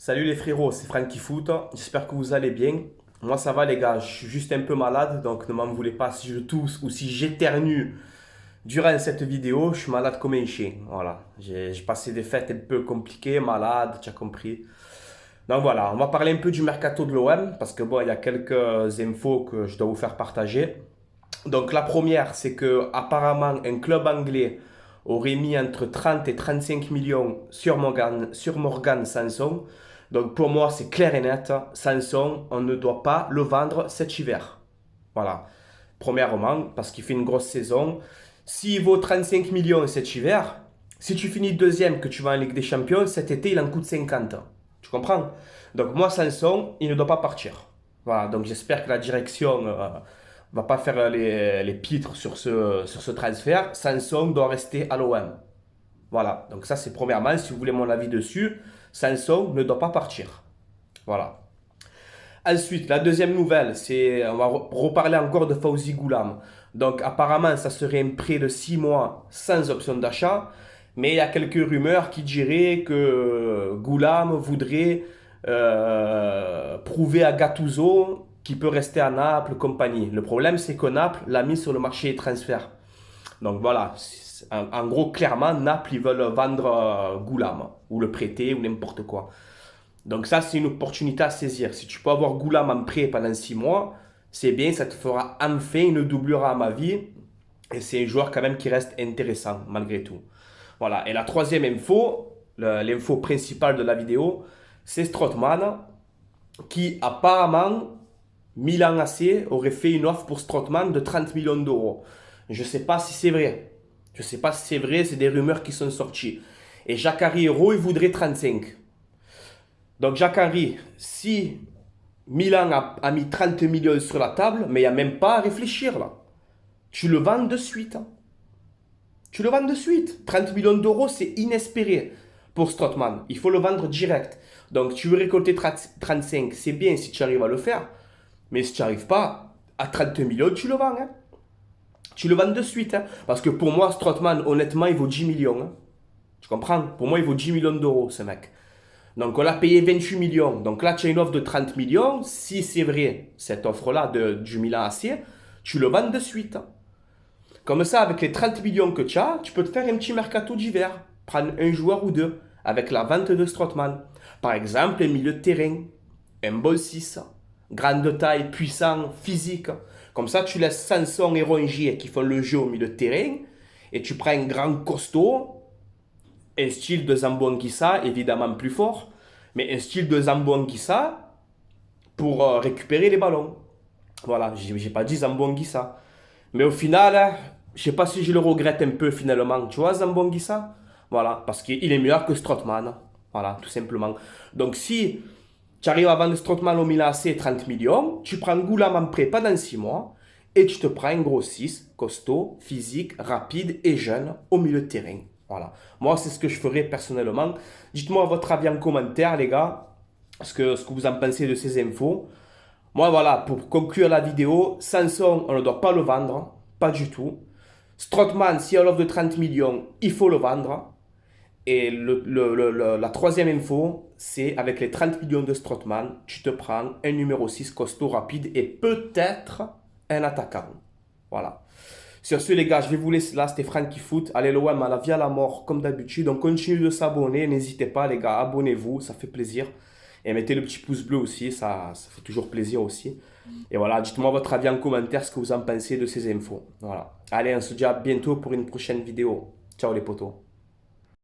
Salut les frérots, c'est Francky Foot. J'espère que vous allez bien. Moi ça va les gars, je suis juste un peu malade, donc ne m'en voulez pas si je tousse ou si j'éternue durant cette vidéo. Je suis malade comme un chien. Voilà, j'ai passé des fêtes un peu compliquées, malade, tu as compris. Donc voilà, on va parler un peu du mercato de l'OM parce que bon, il y a quelques infos que je dois vous faire partager. Donc la première, c'est que apparemment un club anglais aurait mis entre 30 et 35 millions sur Morgan Sanson. Donc pour moi, c'est clair et net, Sanson, on ne doit pas le vendre cet hiver. Voilà. Premièrement, parce qu'il fait une grosse saison. S'il vaut 35 millions cet hiver, si tu finis deuxième, que tu vas en Ligue des Champions, cet été, il en coûte 50. Tu comprends? Donc moi, Sanson, il ne doit pas partir. Voilà, donc j'espère que la direction va pas faire les pitres sur ce transfert. Sanson doit rester à l'OM. Voilà, donc ça c'est premièrement, si vous voulez mon avis dessus, Sanson ne doit pas partir. Voilà. Ensuite, la deuxième nouvelle, c'est, on va reparler encore de Fawzi Goulam. Donc apparemment, ça serait un prêt de 6 mois sans option d'achat, mais il y a quelques rumeurs qui diraient que Goulam voudrait prouver à Gattuso qu'il peut rester à Naples, compagnie. Le problème, c'est que Naples l'a mis sur le marché des transferts. Donc voilà, en gros, clairement, Naples, ils veulent vendre Goulam, ou le prêter, ou n'importe quoi. Donc ça, c'est une opportunité à saisir. Si tu peux avoir Goulam en prêt pendant 6 mois, c'est bien, ça te fera enfin une doublure à ma vie. Et c'est un joueur quand même qui reste intéressant, malgré tout. Voilà, et la troisième info, l'info principale de la vidéo, c'est Strootman, qui apparemment, Milan AC aurait fait une offre pour Strootman de 30 millions d'euros. Je ne sais pas si c'est vrai. Je ne sais pas si c'est vrai, c'est des rumeurs qui sont sorties. Et Jacques Hero, il voudrait 35. Donc Jacques-Henri, si Milan a mis 30 millions sur la table, mais il n'y a même pas à réfléchir là. Tu le vends de suite, hein. Tu le vends de suite. 30 millions d'euros, c'est inespéré pour Strootman. Il faut le vendre direct. Donc tu veux récolter 35, c'est bien si tu arrives à le faire. Mais si tu n'arrives pas, à 30 millions, tu le vends, hein. Tu le vends de suite, hein. Parce que pour moi, Strootman, honnêtement, il vaut 10 millions, hein. Tu comprends? Pour moi, il vaut 10 millions d'euros, ce mec. Donc on l'a payé 28 millions. Donc là, tu as une offre de 30 millions. Si c'est vrai, cette offre-là du Milan AC, tu le vends de suite. Comme ça, avec les 30 millions que tu as, tu peux te faire un petit mercato d'hiver. Prendre un joueur ou deux avec la vente de Strootman. Par exemple, un milieu de terrain, un bon 6, grande taille, puissant, physique. Comme ça, tu laisses Sanson et Rongier qui font le jeu au milieu de terrain. Et tu prends un grand costaud, un style de Zambo-Anguissa, évidemment plus fort, mais un style de Zambo-Anguissa pour récupérer les ballons. Voilà, j'ai pas dit Zambo-Anguissa. Mais au final, je sais pas si je le regrette un peu finalement. Tu vois, Zambo-Anguissa? Voilà, parce qu'il est meilleur que Strootman. Voilà, tout simplement. Donc si tu arrives à vendre Strootman au Milan AC 30 millions, tu prends Goulam en prêt pendant 6 mois et tu te prends un gros 6, costaud, physique, rapide et jeune au milieu de terrain. Voilà. Moi, c'est ce que je ferais personnellement. Dites-moi votre avis en commentaire, les gars, ce que vous en pensez de ces infos. Moi, voilà, pour conclure la vidéo, Sanson, on ne doit pas le vendre, pas du tout. Strootman, si on l'offre de 30 millions, il faut le vendre. Et la troisième info, c'est avec les 30 millions de Strootman, tu te prends un numéro 6 costaud, rapide et peut-être un attaquant. Voilà. Sur ce, les gars, je vais vous laisser là. C'était Francky Foot. Allez, l'OM à la vie à la mort, comme d'habitude. On continue de s'abonner. N'hésitez pas, les gars, abonnez-vous. Ça fait plaisir. Et mettez le petit pouce bleu aussi. Ça fait toujours plaisir aussi. Et voilà, dites-moi votre avis en commentaire, ce que vous en pensez de ces infos. Voilà. Allez, on se dit à bientôt pour une prochaine vidéo. Ciao, les potos.